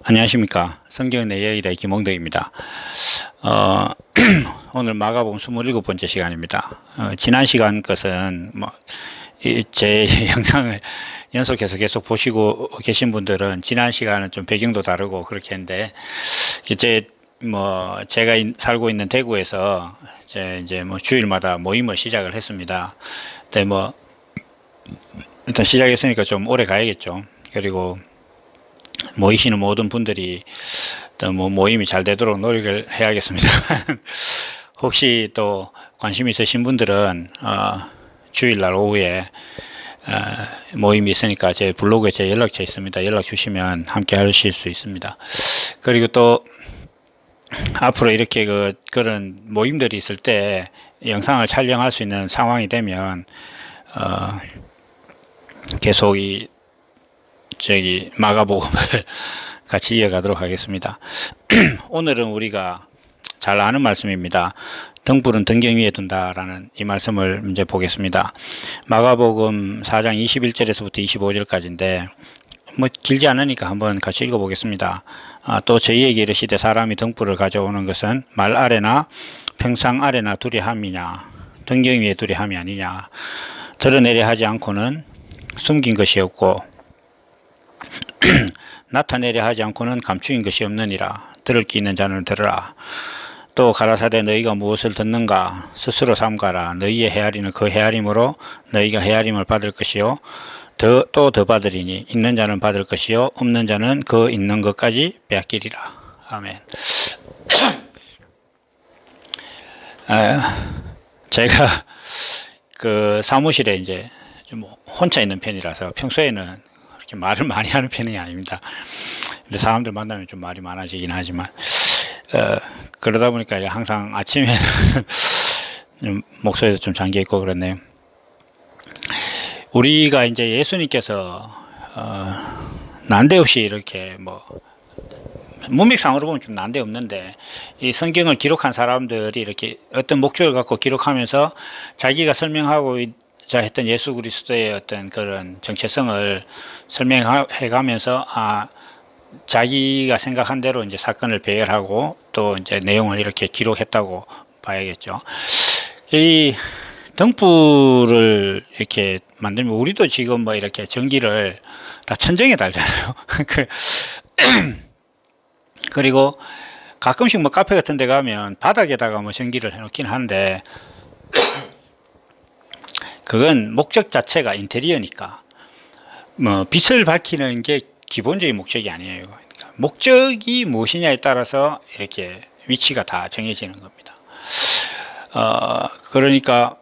안녕하십니까. 성경의 내여이다 김홍덕입니다. 오늘 마가복음 27번째 시간입니다. 지난 시간 것은 제 영상을 연속해서 계속 보시고 계신 분들은 지난 시간은 좀 배경도 다르고 그렇게 했는데, 제가 살고 있는 대구에서 이제 주일마다 모임을 시작을 했습니다. 근데 일단 시작했으니까 좀 오래 가야겠죠. 그리고 모이시는 모든 분들이 또 모임이 잘 되도록 노력을 해야겠습니다. 혹시 또 관심 있으신 분들은 주일날 오후에 모임이 있으니까 제 블로그에 제 연락처 있습니다. 연락 주시면 함께 하실 수 있습니다. 그리고 또 앞으로 이렇게 그런 모임들이 있을 때 영상을 촬영할 수 있는 상황이 되면 계속 마가복음을 같이 이어가도록 하겠습니다. 오늘은 우리가 잘 아는 말씀입니다. 등불은 등경 위에 둔다라는 이 말씀을 이제 보겠습니다. 마가복음 4장 21절에서부터 25절까지인데 길지 않으니까 한번 같이 읽어보겠습니다. 또 저희에게 이르시되 사람이 등불을 가져오는 것은 말 아래나 평상 아래나 두리 함이냐 등경 위에 두리 함이 아니냐. 드러내려 하지 않고는 숨긴 것이 없고 나타내려 하지 않고는 감추인 것이 없느니라. 들을 귀 있는 자는 들으라. 또 가라사대 너희가 무엇을 듣는가 스스로 삼가라. 너희의 헤아리는 그 헤아림으로 너희가 헤아림을 받을 것이요 또 더 받으리니 있는 자는 받을 것이요 없는 자는 그 있는 것까지 빼앗기리라. 아멘. 제가 그 사무실에 이제 좀 혼자 있는 편이라서 평소에는 그렇게 말을 많이 하는 편이 아닙니다. 근데 사람들 만나면 좀 말이 많아지긴 하지만 그러다 보니까 항상 아침에는 목소리도 좀 잠겨 있고 그렇네요. 우리가 이제 예수님께서 난데없이 이렇게 문맥상으로 보면 좀 난데없는데 이 성경을 기록한 사람들이 이렇게 어떤 목적을 갖고 기록하면서 자기가 설명하고 자 했던 예수 그리스도의 어떤 그런 정체성을 설명해 가면서 자기가 생각한 대로 이제 사건을 배열하고 또 이제 내용을 이렇게 기록했다고 봐야겠죠. 이 등불을 이렇게 만들면 우리도 지금 이렇게 전기를 다 천정에 달잖아요. 그리고 가끔씩 카페 같은 데 가면 바닥에다가 전기를 해놓긴 하는데 그건 목적 자체가 인테리어니까 빛을 밝히는 게 기본적인 목적이 아니에요. 그러니까 목적이 무엇이냐에 따라서 이렇게 위치가 다 정해지는 겁니다. 그러니까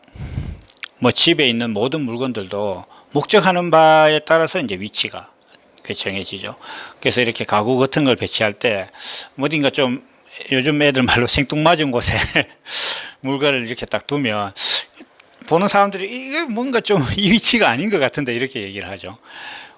집에 있는 모든 물건들도 목적하는 바에 따라서 이제 위치가 정해지죠. 그래서 이렇게 가구 같은 걸 배치할 때 어딘가 좀 요즘 애들 말로 생뚱맞은 곳에 물건을 이렇게 딱 두면 보는 사람들이 이게 뭔가 좀 이 위치가 아닌 것 같은데 이렇게 얘기를 하죠.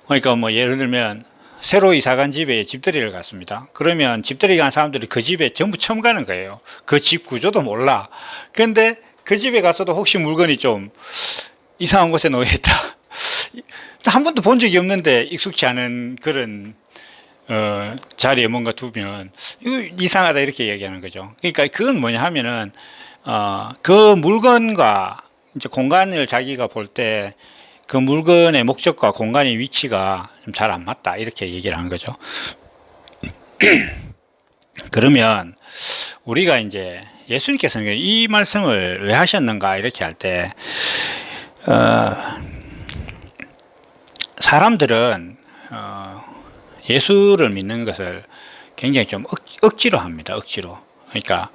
그러니까 예를 들면 새로 이사간 집에 집들이를 갔습니다. 그러면 집들이 간 사람들이 그 집에 전부 처음 가는 거예요. 그 집 구조도 몰라. 근데 그 집에 가서도 혹시 물건이 좀 이상한 곳에 놓여 있다. 한 번도 본 적이 없는데 익숙치 않은 그런 자리에 뭔가 두면 이거 이상하다 이렇게 얘기하는 거죠. 그러니까 그건 뭐냐 하면은 그 물건과 이제 공간을 자기가 볼 때 그 물건의 목적과 공간의 위치가 좀 잘 안 맞다 이렇게 얘기를 하는 거죠. 그러면 우리가 이제 예수님께서는 이 말씀을 왜 하셨는가 이렇게 할 때 사람들은 예수를 믿는 것을 굉장히 좀 억지로 합니다. 억지로. 그러니까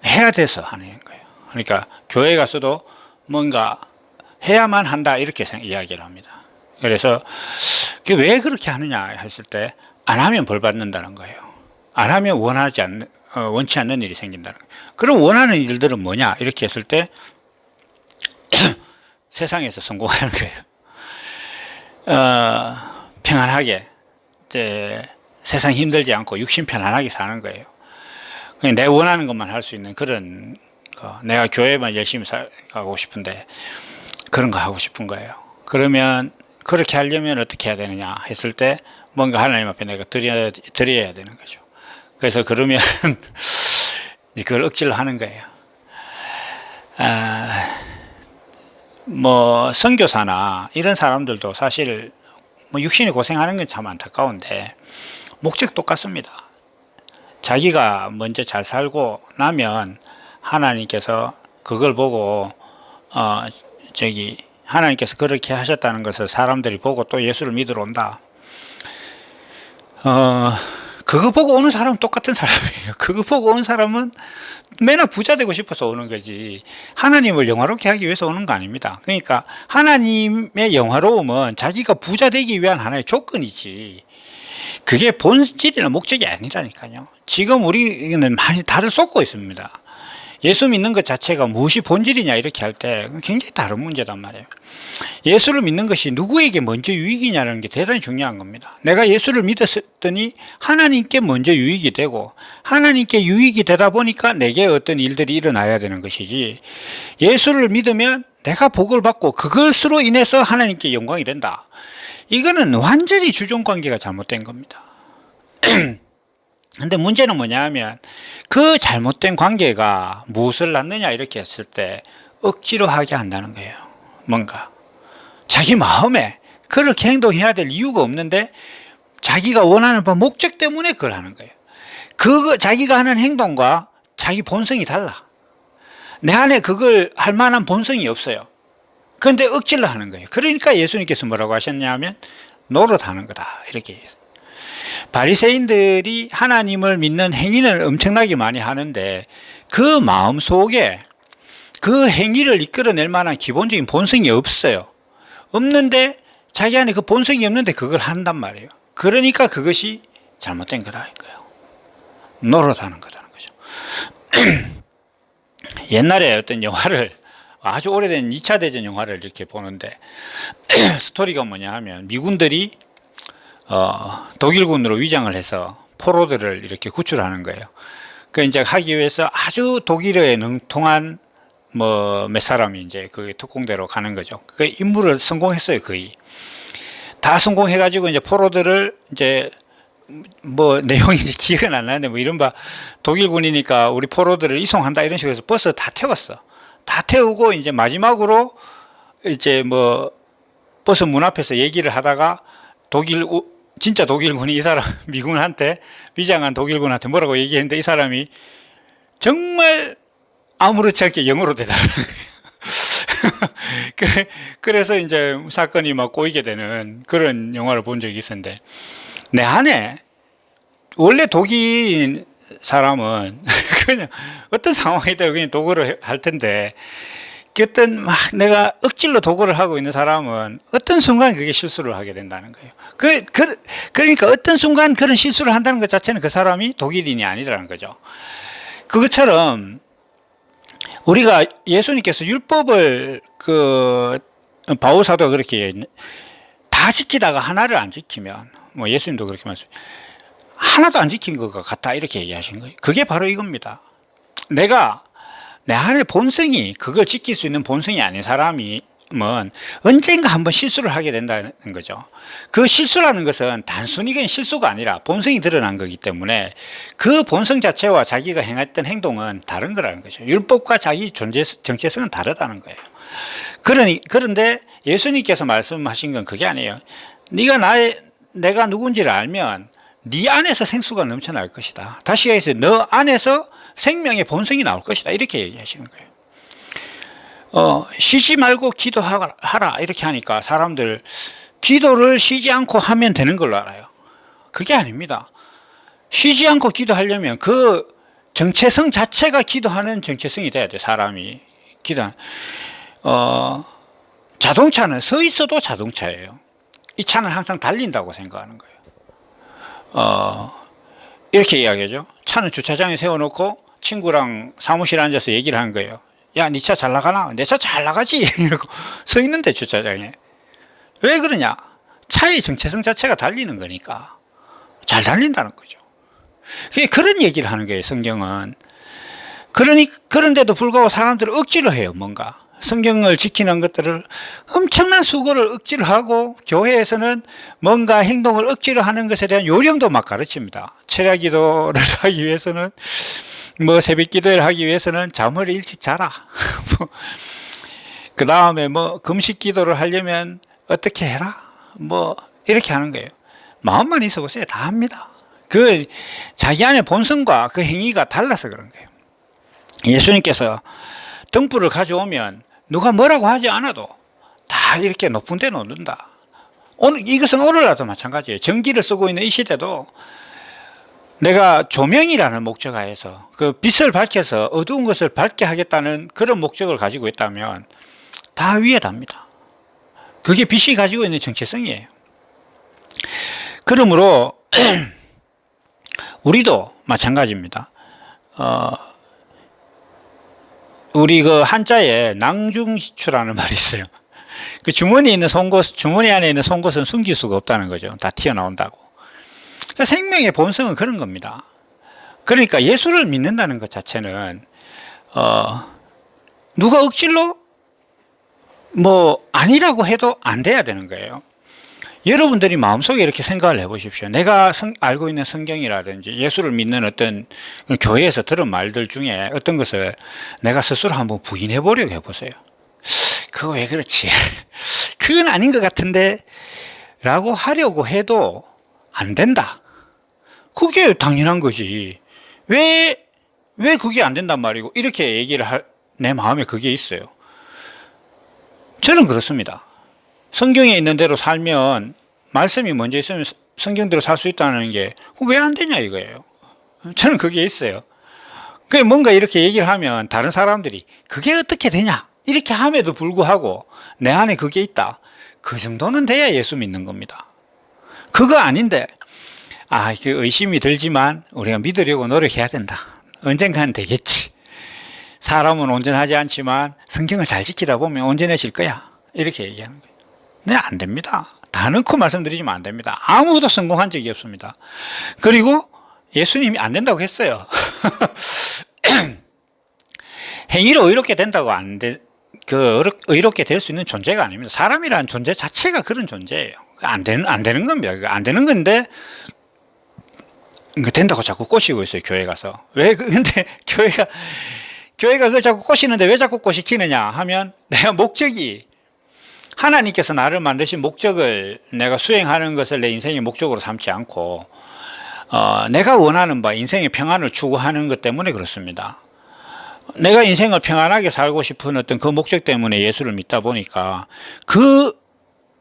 해야 돼서 하는 거예요. 그러니까 교회 가서도 뭔가 해야만 한다 이렇게 이야기를 합니다. 그래서 왜 그렇게 하느냐 했을 때 안 하면 벌 받는다는 거예요. 안 하면 원치 않는 일이 생긴다는 거예요. 그럼 원하는 일들은 뭐냐 이렇게 했을 때 세상에서 성공하는 거예요. 평안하게 세상 힘들지 않고 육신 편안하게 사는 거예요. 그냥 내 원하는 것만 할 수 있는 그런 거. 내가 교회만 열심히 가고 싶은데 그런 거 하고 싶은 거예요. 그러면 그렇게 하려면 어떻게 해야 되느냐 했을 때 뭔가 하나님 앞에 내가 드려야 되는 거죠. 그래서 그러면 그걸 억지로 하는 거예요. 뭐 선교사나 이런 사람들도 사실 뭐 육신이 고생하는 건 참 안타까운데 목적 똑같습니다. 자기가 먼저 잘 살고 나면 하나님께서 그걸 보고 하나님께서 그렇게 하셨다는 것을 사람들이 보고 또 예수를 믿으러 온다. 그거 보고 오는 사람은 똑같은 사람이에요. 그거 보고 온 사람은 맨날 부자 되고 싶어서 오는 거지 하나님을 영화롭게 하기 위해서 오는 거 아닙니다. 그러니까 하나님의 영화로움은 자기가 부자 되기 위한 하나의 조건이지 그게 본질이나 목적이 아니라니까요. 지금 우리는 많이 다들 쏟고 있습니다. 예수 믿는 것 자체가 무엇이 본질이냐 이렇게 할 때 굉장히 다른 문제단 말이에요. 예수를 믿는 것이 누구에게 먼저 유익이냐는 게 대단히 중요한 겁니다. 내가 예수를 믿었더니 하나님께 먼저 유익이 되고 하나님께 유익이 되다 보니까 내게 어떤 일들이 일어나야 되는 것이지 예수를 믿으면 내가 복을 받고 그것으로 인해서 하나님께 영광이 된다. 이거는 완전히 주종관계가 잘못된 겁니다. 근데 문제는 뭐냐 하면 그 잘못된 관계가 무엇을 낳느냐 이렇게 했을 때 억지로 하게 한다는 거예요. 뭔가 자기 마음에 그렇게 행동해야 될 이유가 없는데 자기가 원하는 목적 때문에 그걸 하는 거예요. 자기가 하는 행동과 자기 본성이 달라. 내 안에 그걸 할 만한 본성이 없어요. 그런데 억지로 하는 거예요. 그러니까 예수님께서 뭐라고 하셨냐면 노릇하는 거다 이렇게 했어요. 바리새인들이 하나님을 믿는 행위는 엄청나게 많이 하는데 그 마음 속에 그 행위를 이끌어낼 만한 기본적인 본성이 없어요. 없는데 자기 안에 그 본성이 없는데 그걸 한단 말이에요. 그러니까 그것이 잘못된 거라는 거예요. 노릇하는 거라는 거죠. 옛날에 어떤 영화를 아주 오래된 2차 대전 영화를 이렇게 보는데 스토리가 뭐냐 하면 미군들이 독일군으로 위장을 해서 포로들을 이렇게 구출하는 거예요. 그 이제 하기 위해서 아주 독일어에 능통한 몇 사람이 이제 그 특공대로 가는 거죠. 그 임무를 성공했어요. 거의 다 성공해가지고 이제 포로들을 이제 내용이 기억은 안 나는데 이른바 독일군이니까 우리 포로들을 이송한다 이런 식으로 해서 버스 다 태웠어. 다 태우고 이제 마지막으로 이제 버스 문 앞에서 얘기를 하다가 진짜 독일군이 이 사람 미군한테 위장한 독일군한테 뭐라고 얘기했는데 이 사람이 정말 아무렇지 않게 영어로 대답을 그래서 이제 사건이 막 꼬이게 되는 그런 영화를 본 적이 있었는데 내 안에 원래 독일 사람은 그냥 어떤 상황이든 그냥 독어를 할 텐데 어떤 내가 억지로 독어를 하고 있는 사람은 어떤 순간 그게 실수를 하게 된다는 거예요. 그러니까 어떤 순간 그런 실수를 한다는 것 자체는 그 사람이 독일인이 아니라는 거죠. 그것처럼 우리가 예수님께서 율법을 바울 사도가 그렇게 다 지키다가 하나를 안 지키면 예수님도 그렇게 말씀 하나도 안 지킨 것 같다 이렇게 얘기하신 거예요. 그게 바로 이겁니다. 내가 내 안에 본성이 그걸 지킬 수 있는 본성이 아닌 사람이면 언젠가 한번 실수를 하게 된다는 거죠. 그 실수라는 것은 단순히 그냥 실수가 아니라 본성이 드러난 거기 때문에 그 본성 자체와 자기가 행했던 행동은 다른 거라는 거죠. 율법과 자기 정체성은 다르다는 거예요. 그런데 예수님께서 말씀하신 건 그게 아니에요. 내가 누군지를 알면 네 안에서 생수가 넘쳐날 것이다. 다시 얘기해서 너 안에서 생명의 본성이 나올 것이다. 이렇게 얘기하시는 거예요. 쉬지 말고 기도하라. 이렇게 하니까 사람들 기도를 쉬지 않고 하면 되는 걸로 알아요. 그게 아닙니다. 쉬지 않고 기도하려면 그 정체성 자체가 기도하는 정체성이 돼야 돼. 사람이 자동차는 서 있어도 자동차예요. 이 차는 항상 달린다고 생각하는 거예요. 이렇게 이야기하죠. 차는 주차장에 세워놓고 친구랑 사무실에 앉아서 얘기를 하는 거예요. 야, 네 차 잘 나가나? 내 차 잘 나가지? 이러고 서 있는데 주차장에. 왜 그러냐? 차의 정체성 자체가 달리는 거니까 잘 달린다는 거죠. 그런 얘기를 하는 거예요, 성경은. 그런데도 불구하고 사람들은 억지로 해요, 뭔가. 성경을 지키는 것들을 엄청난 수고를 억지로 하고 교회에서는 뭔가 행동을 억지로 하는 것에 대한 요령도 막 가르칩니다. 철야 기도를 하기 위해서는 뭐 새벽 기도를 하기 위해서는 잠을 일찍 자라. 그 다음에 뭐 금식 기도를 하려면 어떻게 해라. 뭐 이렇게 하는 거예요. 마음만 있어 보세요. 다 합니다. 그 자기 안의 본성과 그 행위가 달라서 그런 거예요. 예수님께서 등불을 가져오면 누가 뭐라고 하지 않아도 다 이렇게 높은 데 놓는다. 오늘 이것은 오늘날도 마찬가지예요. 전기를 쓰고 있는 이 시대도 내가 조명이라는 목적하에서 그 빛을 밝혀서 어두운 것을 밝게 하겠다는 그런 목적을 가지고 있다면 다 위에 답니다. 그게 빛이 가지고 있는 정체성이에요. 그러므로 우리도 마찬가지입니다. 우리 그 한자에 낭중시추라는 말이 있어요. 그 주머니 안에 있는 송곳은 숨길 수가 없다는 거죠. 다 튀어나온다고. 그러니까 생명의 본성은 그런 겁니다. 그러니까 예수를 믿는다는 것 자체는 누가 억지로 뭐 아니라고 해도 안 돼야 되는 거예요. 여러분들이 마음속에 이렇게 생각을 해보십시오. 내가 알고 있는 성경이라든지 예수를 믿는 어떤 교회에서 들은 말들 중에 어떤 것을 내가 스스로 한번 부인해 보려고 해보세요. 그거 왜 그렇지? 그건 아닌 것 같은데 라고 하려고 해도 안 된다. 그게 당연한 거지. 왜 그게 안 된단 말이고 이렇게 얘기를 내 마음에 그게 있어요. 저는 그렇습니다. 성경에 있는 대로 살면 말씀이 먼저 있으면 성경대로 살 수 있다는 게 왜 안 되냐 이거예요. 저는 그게 있어요. 그게 뭔가 이렇게 얘기를 하면 다른 사람들이 그게 어떻게 되냐 이렇게 함에도 불구하고 내 안에 그게 있다. 그 정도는 돼야 예수 믿는 겁니다. 그거 아닌데 그 의심이 들지만 우리가 믿으려고 노력해야 된다. 언젠가는 되겠지. 사람은 온전하지 않지만 성경을 잘 지키다 보면 온전해질 거야. 이렇게 얘기하는 거예요. 네, 안 됩니다. 다 넣고 말씀드리지만 안 됩니다. 아무도 성공한 적이 없습니다. 그리고 예수님이 안 된다고 했어요. 행위로 의롭게 된다고 의롭게 될 수 있는 존재가 아닙니다. 사람이라는 존재 자체가 그런 존재예요. 안 되는 겁니다. 안 되는 건데 된다고 자꾸 꼬시고 있어요. 교회 가서. 근데 교회가 그걸 자꾸 꼬시는데 왜 자꾸 꼬시키느냐 하면 내가 목적이 하나님께서 나를 만드신 목적을 내가 수행하는 것을 내 인생의 목적으로 삼지 않고 내가 원하는 바 인생의 평안을 추구하는 것 때문에 그렇습니다. 내가 인생을 평안하게 살고 싶은 어떤 그 목적 때문에 예수를 믿다 보니까 그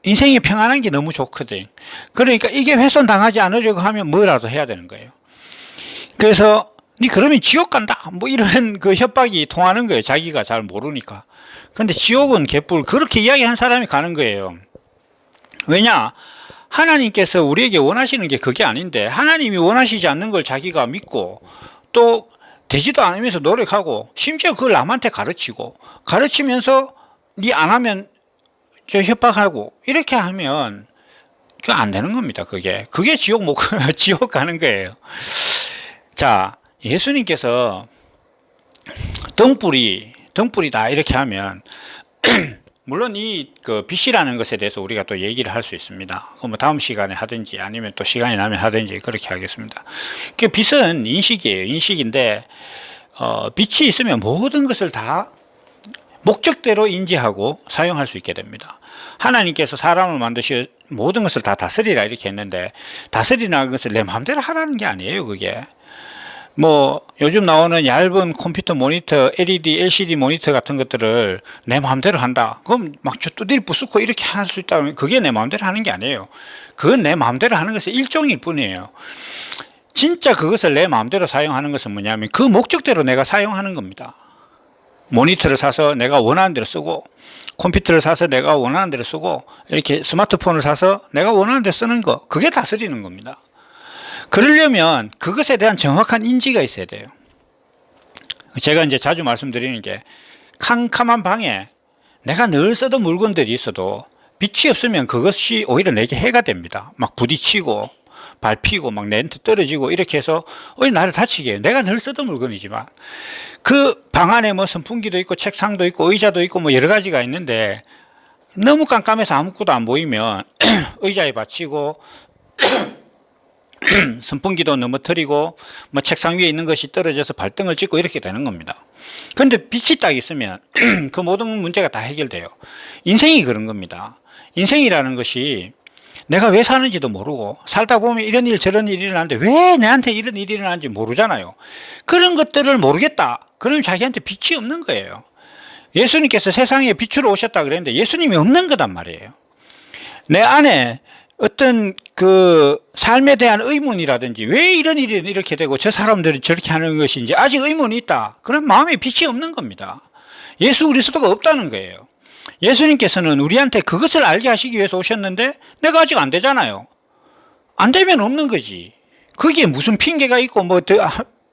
인생이 평안한 게 너무 좋거든. 그러니까 이게 훼손당하지 않으려고 하면 뭐라도 해야 되는 거예요. 그래서 니 그러면 지옥 간다 뭐 이런 그 협박이 통하는 거예요. 자기가 잘 모르니까. 근데 지옥은 개뿔 그렇게 이야기한 사람이 가는 거예요. 왜냐? 하나님께서 우리에게 원하시는 게 그게 아닌데 하나님이 원하시지 않는 걸 자기가 믿고 또 되지도 않으면서 노력하고 심지어 그걸 남한테 가르치면서 니 안 하면 저 협박하고 이렇게 하면 그게 안 되는 겁니다. 그게 지옥 가는 거예요. 자, 예수님께서 등불이다 이렇게 하면 물론 그 빛이라는 것에 대해서 우리가 또 얘기를 할 수 있습니다. 뭐 다음 시간에 하든지 아니면 또 시간이 나면 하든지 그렇게 하겠습니다. 그 빛은 인식이에요. 인식인데 빛이 있으면 모든 것을 다 목적대로 인지하고 사용할 수 있게 됩니다. 하나님께서 사람을 만드시 모든 것을 다 다스리라 이렇게 했는데 다스리라는 것을 내 마음대로 하라는 게 아니에요. 그게 뭐 요즘 나오는 얇은 컴퓨터 모니터, LED, LCD 모니터 같은 것들을 내 마음대로 한다. 그럼 막 두드리 부수고 이렇게 할 수 있다면 그게 내 마음대로 하는 게 아니에요. 그건 내 마음대로 하는 것의 일종일 뿐이에요. 진짜 그것을 내 마음대로 사용하는 것은 뭐냐면 그 목적대로 내가 사용하는 겁니다. 모니터를 사서 내가 원하는 대로 쓰고 컴퓨터를 사서 내가 원하는 대로 쓰고 이렇게 스마트폰을 사서 내가 원하는 대로 쓰는 거 그게 다스리는 겁니다. 그러려면 그것에 대한 정확한 인지가 있어야 돼요. 제가 이제 자주 말씀드리는 게 캄캄한 방에 내가 늘 쓰던 물건들이 있어도 빛이 없으면 그것이 오히려 내게 해가 됩니다. 막 부딪히고 밟히고 막 내한테 떨어지고 이렇게 해서 나를 다치게 해요. 내가 늘 쓰던 물건이지만 그 방 안에 뭐 선풍기도 있고 책상도 있고 의자도 있고 뭐 여러 가지가 있는데 너무 깜깜해서 아무것도 안 보이면 의자에 받치고 선풍기도 넘어뜨리고 뭐 책상 위에 있는 것이 떨어져서 발등을 찍고 이렇게 되는 겁니다. 그런데 빛이 딱 있으면 그 모든 문제가 다 해결돼요. 인생이 그런 겁니다. 인생이라는 것이 내가 왜 사는지도 모르고 살다 보면 이런 일 저런 일이 일어나는데 왜 내한테 이런 일이 일어나는지 모르잖아요. 그런 것들을 모르겠다. 그러면 자기한테 빛이 없는 거예요. 예수님께서 세상에 빛으로 오셨다 그랬는데 예수님이 없는 거단 말이에요. 내 안에 어떤 그 삶에 대한 의문이라든지 왜 이런 일이 이렇게 되고 저 사람들이 저렇게 하는 것인지 아직 의문이 있다. 그럼 마음에 빛이 없는 겁니다. 예수 그리스도가 없다는 거예요. 예수님께서는 우리한테 그것을 알게 하시기 위해서 오셨는데 내가 아직 안 되잖아요. 안 되면 없는 거지. 거기에 무슨 핑계가 있고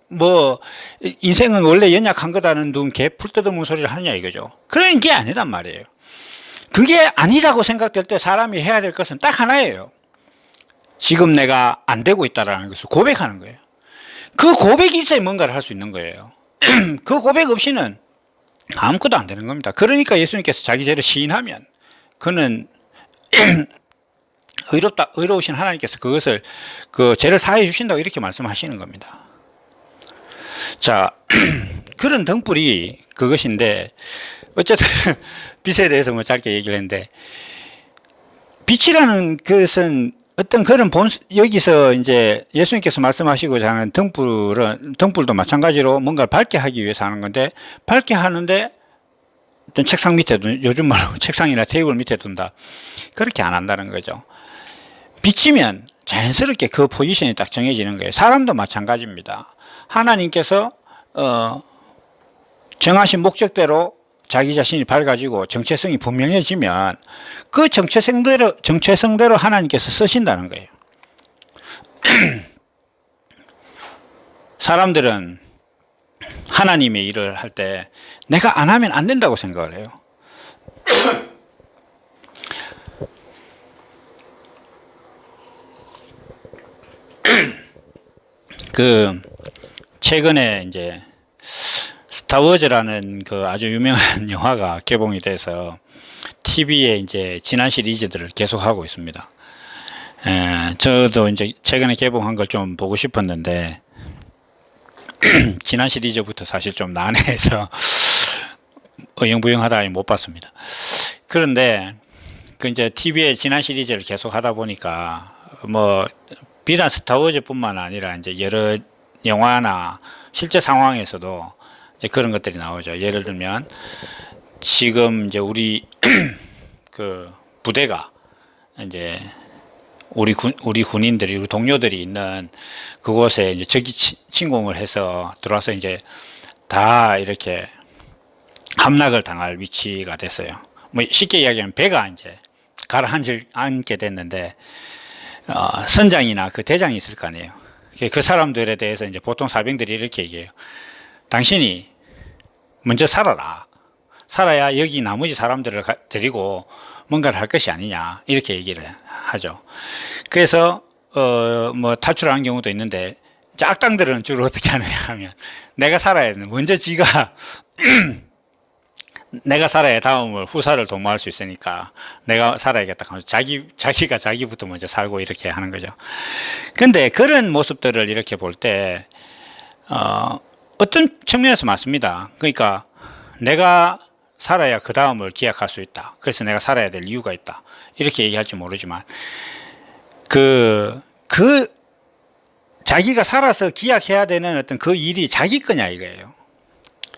뭐 인생은 원래 연약한 거다는 둥 개 풀 뜯어먹는 소리를 하느냐 이거죠. 그런 게 아니란 말이에요. 그게 아니라고 생각될 때 사람이 해야 될 것은 딱 하나예요. 지금 내가 안 되고 있다는 것을 고백하는 거예요. 그 고백이 있어야 뭔가를 할 수 있는 거예요. 그 고백 없이는 아무것도 안 되는 겁니다. 그러니까 예수님께서 자기 죄를 시인하면 그는 의로우신 하나님께서 그것을 그 죄를 사해 주신다고 이렇게 말씀하시는 겁니다. 자, 그런 등불이 그것인데 어쨌든 빛에 대해서 뭐 짧게 얘기를 했는데 빛이라는 것은 어떤 그런 여기서 이제 예수님께서 말씀하시고자 하는 등불도 마찬가지로 뭔가를 밝게 하기 위해서 하는 건데 밝게 하는데 어떤 책상 밑에 요즘 말로 책상이나 테이블 밑에 둔다. 그렇게 안 한다는 거죠. 비치면 자연스럽게 그 포지션이 딱 정해지는 거예요. 사람도 마찬가지입니다. 하나님께서 정하신 목적대로 자기 자신이 밝아지고 정체성이 분명해지면 그 정체성대로 하나님께서 쓰신다는 거예요. 사람들은 하나님의 일을 할 때 내가 안 하면 안 된다고 생각을 해요. 그 최근에 이제 스타워즈라는 그 아주 유명한 영화가 개봉이 돼서 TV에 이제 지난 시리즈들을 계속하고 있습니다. 저도 이제 최근에 개봉한 걸 좀 보고 싶었는데 지난 시리즈부터 사실 좀 난해해서 어영부영하다 못 봤습니다. 그런데 그 이제 TV에 지난 시리즈를 계속 하다 보니까 뭐 비단 스타워즈뿐만 아니라 이제 여러 영화나 실제 상황에서도 이제 그런 것들이 나오죠. 예를 들면 지금 이제 우리 그 부대가 이제 우리 군인들이 우리 동료들이 있는 그곳에 이제 적이 침공을 해서 들어와서 이제 다 이렇게 함락을 당할 위치가 됐어요. 뭐 쉽게 이야기하면 배가 이제 가라앉게 됐는데 선장이나 그 대장이 있을 거 아니에요. 그 사람들에 대해서 이제 보통 사병들이 이렇게 얘기해요. 당신이 먼저 살아야 여기 나머지 사람들을 데리고 뭔가를 할 것이 아니냐 이렇게 얘기를 하죠. 그래서 뭐 탈출하는 경우도 있는데 악당들은 주로 어떻게 하느냐 하면 내가 살아야 되는 먼저 지가 내가 살아야 다음을 후사를 도모할 수 있으니까 내가 살아야겠다 하면서 자기가 자기부터 먼저 살고 이렇게 하는 거죠. 근데 그런 모습들을 이렇게 볼 때 어떤 측면에서 맞습니다. 그러니까 내가 살아야 그 다음을 기약할 수 있다. 그래서 내가 살아야 될 이유가 있다. 이렇게 얘기할지 모르지만 자기가 살아서 기약해야 되는 어떤 그 일이 자기 거냐 이거예요.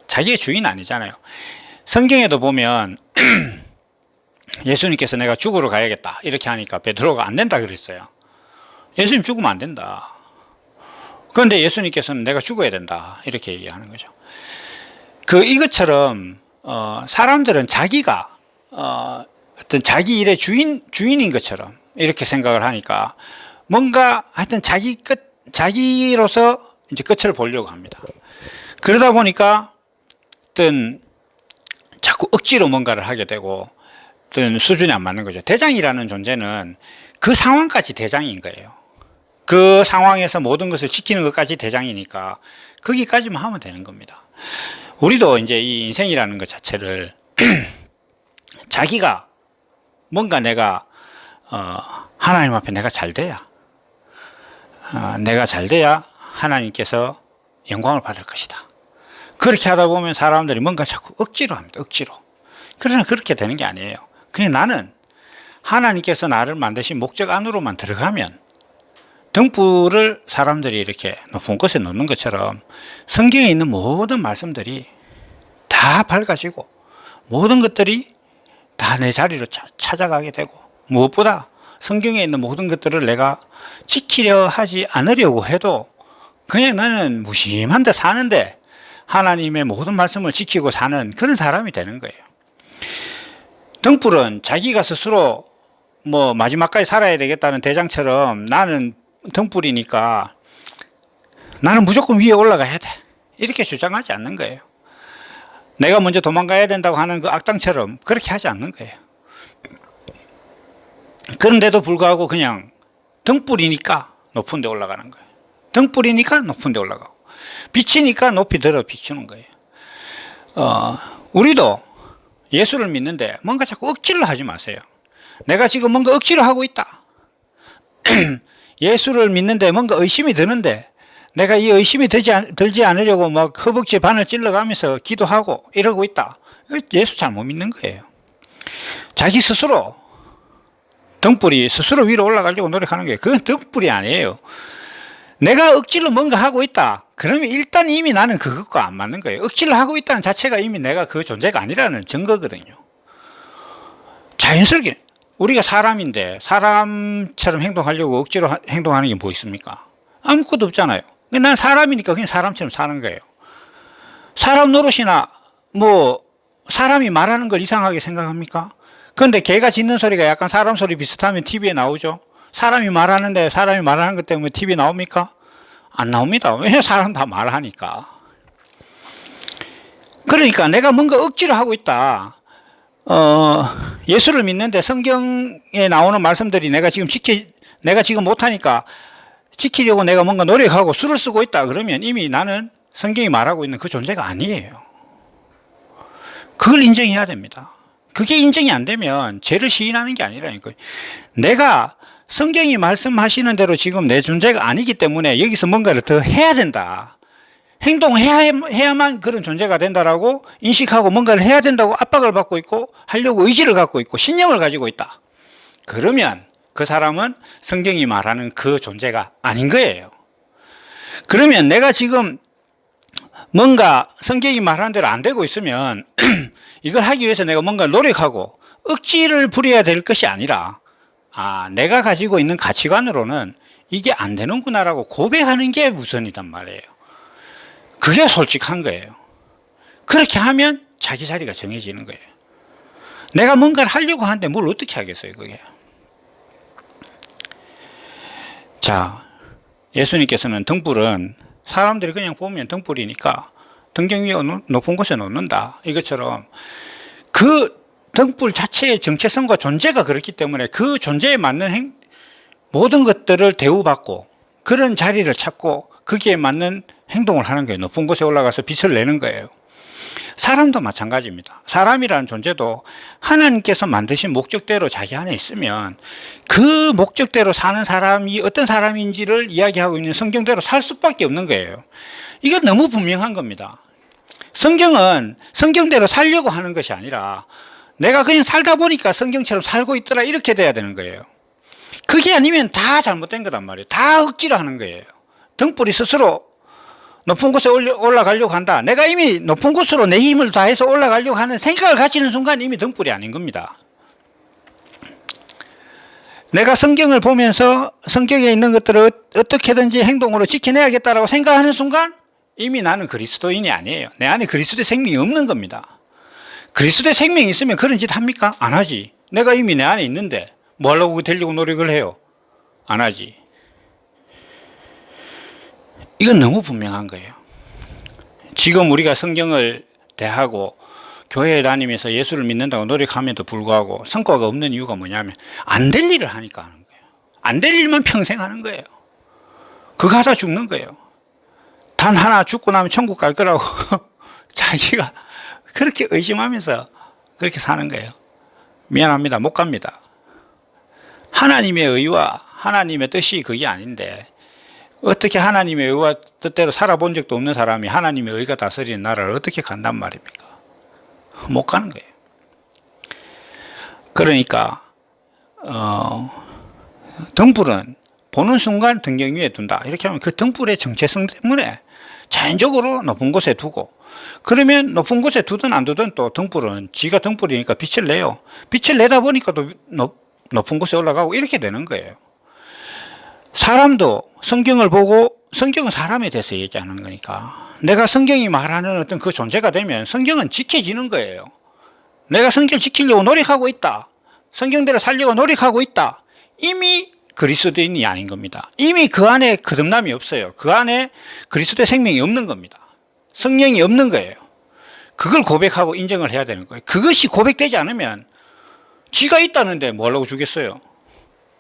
자기의 주인 아니잖아요. 성경에도 보면 예수님께서 내가 죽으러 가야겠다 이렇게 하니까 베드로가 안 된다 그랬어요. 예수님 죽으면 안 된다. 그런데 예수님께서는 내가 죽어야 된다 이렇게 얘기하는 거죠. 이것처럼 사람들은 자기가 어떤 자기 일의 주인인 것처럼 이렇게 생각을 하니까 뭔가 하여튼 자기로서 이제 끝을 보려고 합니다. 그러다 보니까 어떤 자꾸 억지로 뭔가를 하게 되고 어떤 수준이 안 맞는 거죠. 대장이라는 존재는 그 상황까지 대장인 거예요. 그 상황에서 모든 것을 지키는 것까지 대장이니까 거기까지만 하면 되는 겁니다. 우리도 이제 이 인생이라는 것 자체를 자기가 뭔가 내가 하나님 앞에 내가 잘 돼야 하나님께서 영광을 받을 것이다. 그렇게 하다 보면 사람들이 뭔가 자꾸 억지로 합니다. 억지로. 그러나 그렇게 되는 게 아니에요. 그냥 나는 하나님께서 나를 만드신 목적 안으로만 들어가면 등불을 사람들이 이렇게 높은 곳에 놓는 것처럼 성경에 있는 모든 말씀들이 다 밝아지고 모든 것들이 다 내 자리로 찾아가게 되고, 무엇보다 성경에 있는 모든 것들을 내가 지키려 하지 않으려고 해도 그냥 나는 무심한 데 사는데 하나님의 모든 말씀을 지키고 사는 그런 사람이 되는 거예요. 등불은 자기가 스스로 뭐 마지막까지 살아야 되겠다는 대장처럼 나는 등불이니까 나는 무조건 위에 올라가야 돼, 이렇게 주장하지 않는 거예요. 내가 먼저 도망가야 된다고 하는 그 악당처럼 그렇게 하지 않는 거예요. 그런데도 불구하고 그냥 등불이니까 높은 데 올라가는 거예요. 등불이니까 높은 데 올라가고, 빛이니까 높이 들어 비추는 거예요. 우리도 예수를 믿는데 뭔가 자꾸 억지를 하지 마세요. 내가 지금 뭔가 억지로 하고 있다. 예수를 믿는데 뭔가 의심이 드는데 내가 이 의심이 들지 않으려고 막 허벅지에 바늘 찔러가면서 기도하고 이러고 있다. 예수 잘못 믿는 거예요. 자기 스스로 등불이 스스로 위로 올라가려고 노력하는 거예요. 그건 등불이 아니에요. 내가 억지로 뭔가 하고 있다. 그러면 일단 이미 나는 그것과 안 맞는 거예요. 억지로 하고 있다는 자체가 이미 내가 그 존재가 아니라는 증거거든요. 자연스럽게 우리가 사람인데 사람처럼 행동하려고 억지로 행동하는 게 뭐 있습니까? 아무것도 없잖아요. 난 사람이니까 그냥 사람처럼 사는 거예요. 사람 노릇이나 뭐 사람이 말하는 걸 이상하게 생각합니까? 그런데 개가 짖는 소리가 약간 사람 소리 비슷하면 TV에 나오죠. 사람이 말하는데 사람이 말하는 것 때문에 TV에 나옵니까? 안 나옵니다. 왜냐하면 사람 다 말하니까. 그러니까 내가 뭔가 억지로 하고 있다. 예수를 믿는데 성경에 나오는 말씀들이 내가 지금 못하니까 지키려고 내가 뭔가 노력하고 수를 쓰고 있다. 그러면 이미 나는 성경이 말하고 있는 그 존재가 아니에요. 그걸 인정해야 됩니다. 그게 인정이 안 되면 죄를 시인하는 게 아니라니까요. 내가 성경이 말씀하시는 대로 지금 내 존재가 아니기 때문에 여기서 뭔가를 더 해야 된다. 행동해야만 그런 존재가 된다라고 인식하고 뭔가를 해야 된다고 압박을 받고 있고 하려고 의지를 갖고 있고 신념을 가지고 있다. 그러면 그 사람은 성경이 말하는 그 존재가 아닌 거예요. 그러면 내가 지금 뭔가 성경이 말하는 대로 안 되고 있으면 이걸 하기 위해서 내가 뭔가 노력하고 억지를 부려야 될 것이 아니라 내가 가지고 있는 가치관으로는 이게 안 되는구나라고 고백하는 게 우선이단 말이에요. 그게 솔직한 거예요. 그렇게 하면 자기 자리가 정해지는 거예요. 내가 뭔가를 하려고 하는데 뭘 어떻게 하겠어요, 그게. 자, 예수님께서는 등불은 사람들이 그냥 보면 등불이니까 등경 위에 높은 곳에 놓는다. 이것처럼 그 등불 자체의 정체성과 존재가 그렇기 때문에 그 존재에 맞는 모든 것들을 대우받고 그런 자리를 찾고 거기에 맞는 행동을 하는 거예요. 높은 곳에 올라가서 빛을 내는 거예요. 사람도 마찬가지입니다. 사람이라는 존재도 하나님께서 만드신 목적대로 자기 안에 있으면 그 목적대로 사는 사람이 어떤 사람인지를 이야기하고 있는 성경대로 살 수밖에 없는 거예요. 이건 너무 분명한 겁니다. 성경은 성경대로 살려고 하는 것이 아니라 내가 그냥 살다 보니까 성경처럼 살고 있더라 이렇게 돼야 되는 거예요. 그게 아니면 다 잘못된 거란 말이에요. 다 억지로 하는 거예요. 등불이 스스로 높은 곳에 올라가려고 한다. 내가 이미 높은 곳으로 내 힘을 다해서 올라가려고 하는 생각을 가지는 순간 이미 등불이 아닌 겁니다. 내가 성경을 보면서 성경에 있는 것들을 어떻게든지 행동으로 지켜내야겠다라고 생각하는 순간 이미 나는 그리스도인이 아니에요. 내 안에 그리스도의 생명이 없는 겁니다. 그리스도의 생명이 있으면 그런 짓 합니까? 안 하지. 내가 이미 내 안에 있는데 뭐 하려고 되려고 노력을 해요? 안 하지. 이건 너무 분명한 거예요. 지금 우리가 성경을 대하고 교회에 다니면서 예수를 믿는다고 노력함에도 불구하고 성과가 없는 이유가 뭐냐면 안 될 일을 하니까 하는 거예요. 안 될 일만 평생 하는 거예요. 그거 하다 죽는 거예요. 단 하나 죽고 나면 천국 갈 거라고 자기가 그렇게 의심하면서 그렇게 사는 거예요. 미안합니다. 못 갑니다. 하나님의 의와 하나님의 뜻이 그게 아닌데 어떻게 하나님의 의와 뜻대로 살아본 적도 없는 사람이 하나님의 의가 다스리는 나라를 어떻게 간단 말입니까? 못 가는 거예요. 그러니까 등불은 보는 순간 등경 위에 둔다. 이렇게 하면 그 등불의 정체성 때문에 자연적으로 높은 곳에 두고, 그러면 높은 곳에 두든 안 두든 또 등불은 지가 등불이니까 빛을 내요. 빛을 내다 보니까 또 높은 곳에 올라가고 이렇게 되는 거예요. 사람도 성경을 보고, 성경은 사람에 대해서 얘기하는 거니까 내가 성경이 말하는 어떤 그 존재가 되면 성경은 지켜지는 거예요. 내가 성경 지키려고 노력하고 있다, 성경대로 살려고 노력하고 있다, 이미 그리스도인이 아닌 겁니다. 이미 그 안에 거듭남이 없어요. 그 안에 그리스도의 생명이 없는 겁니다. 성령이 없는 거예요. 그걸 고백하고 인정을 해야 되는 거예요. 그것이 고백되지 않으면 지가 있다는데 뭐 하려고 주겠어요?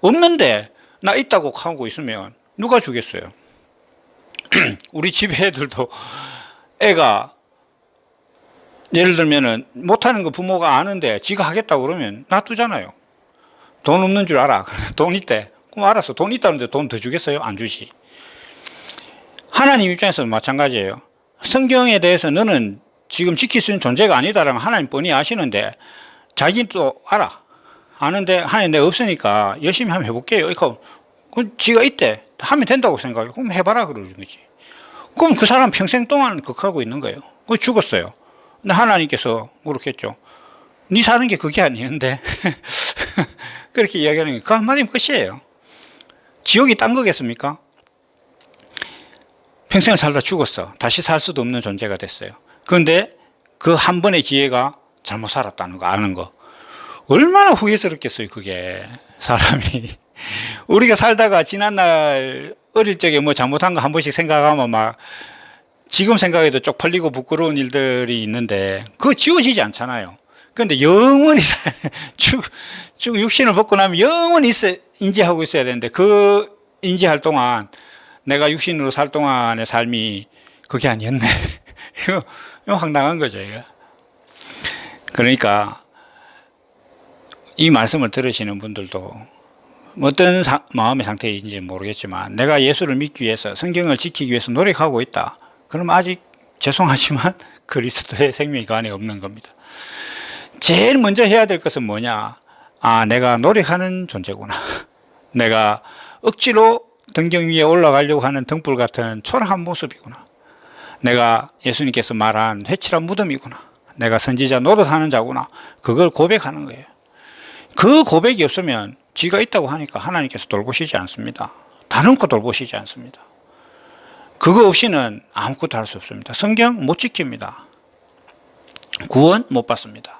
없는데 나 있다고 하고 있으면 누가 주겠어요? 우리 집에 애들도 애가 예를 들면은 못하는 거 부모가 아는데 지가 하겠다고 그러면 놔두잖아요. 돈 없는 줄 알아. 돈 있대. 그럼 알았어. 돈 있다는데 돈 더 주겠어요? 안 주지. 하나님 입장에서도 마찬가지예요. 성경에 대해서 너는 지금 지킬 수 있는 존재가 아니다라면 하나님 뻔히 아시는데 자기는 또 알아. 아는데 하나님 내가 없으니까 열심히 한번 해볼게요. 그러니까 지가 있대. 하면 된다고 생각해. 그럼 해봐라 그러는 거지. 그럼 그 사람 평생 동안 그렇게 하고 있는 거예요. 그 죽었어요. 근데 하나님께서 그렇겠죠. 네 사는 게 그게 아니었는데 그렇게 이야기하는 게 그 한마디면 끝이에요. 지옥이 딴 거겠습니까? 평생을 살다 죽었어. 다시 살 수도 없는 존재가 됐어요. 그런데 그 한 번의 기회가 잘못 살았다는 거 아는 거 얼마나 후회스럽겠어요. 그게 사람이 우리가 살다가 지난날 어릴 적에 뭐 잘못한 거 한 번씩 생각하면 막 지금 생각해도 쪽팔리고 부끄러운 일들이 있는데 그거 지워지지 않잖아요. 그런데 영원히 쭉 육신을 벗고 나면 영원히 인지하고 있어야 되는데 그 인지할 동안 내가 육신으로 살 동안의 삶이 그게 아니었네. 이거 황당한 거죠. 이거. 그러니까 이 말씀을 들으시는 분들도 어떤 마음의 상태인지 모르겠지만 내가 예수를 믿기 위해서 성경을 지키기 위해서 노력하고 있다. 그러면 아직 죄송하지만 그리스도의 생명이 그 안에 없는 겁니다. 제일 먼저 해야 될 것은 뭐냐? 아, 내가 노력하는 존재구나. 내가 억지로 등경 위에 올라가려고 하는 등불 같은 초라한 모습이구나. 내가 예수님께서 말한 회칠한 무덤이구나. 내가 선지자 노릇하는 자구나. 그걸 고백하는 거예요. 그 고백이 없으면 지가 있다고 하니까 하나님께서 돌보시지 않습니다. 단언코 돌보시지 않습니다. 그거 없이는 아무것도 할 수 없습니다. 성경 못 지킵니다. 구원 못 받습니다.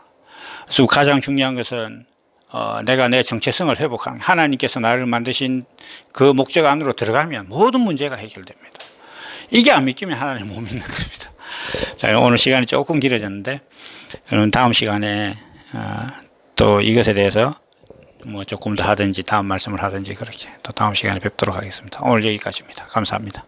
그래서 가장 중요한 것은 내가 내 정체성을 회복하는, 하나님께서 나를 만드신 그 목적 안으로 들어가면 모든 문제가 해결됩니다. 이게 안 믿기면 하나님 못 믿는 겁니다. 자, 오늘 시간이 조금 길어졌는데 다음 시간에 또 이것에 대해서 뭐 조금 더 하든지 다음 말씀을 하든지 그렇게 또 다음 시간에 뵙도록 하겠습니다. 오늘 여기까지입니다. 감사합니다.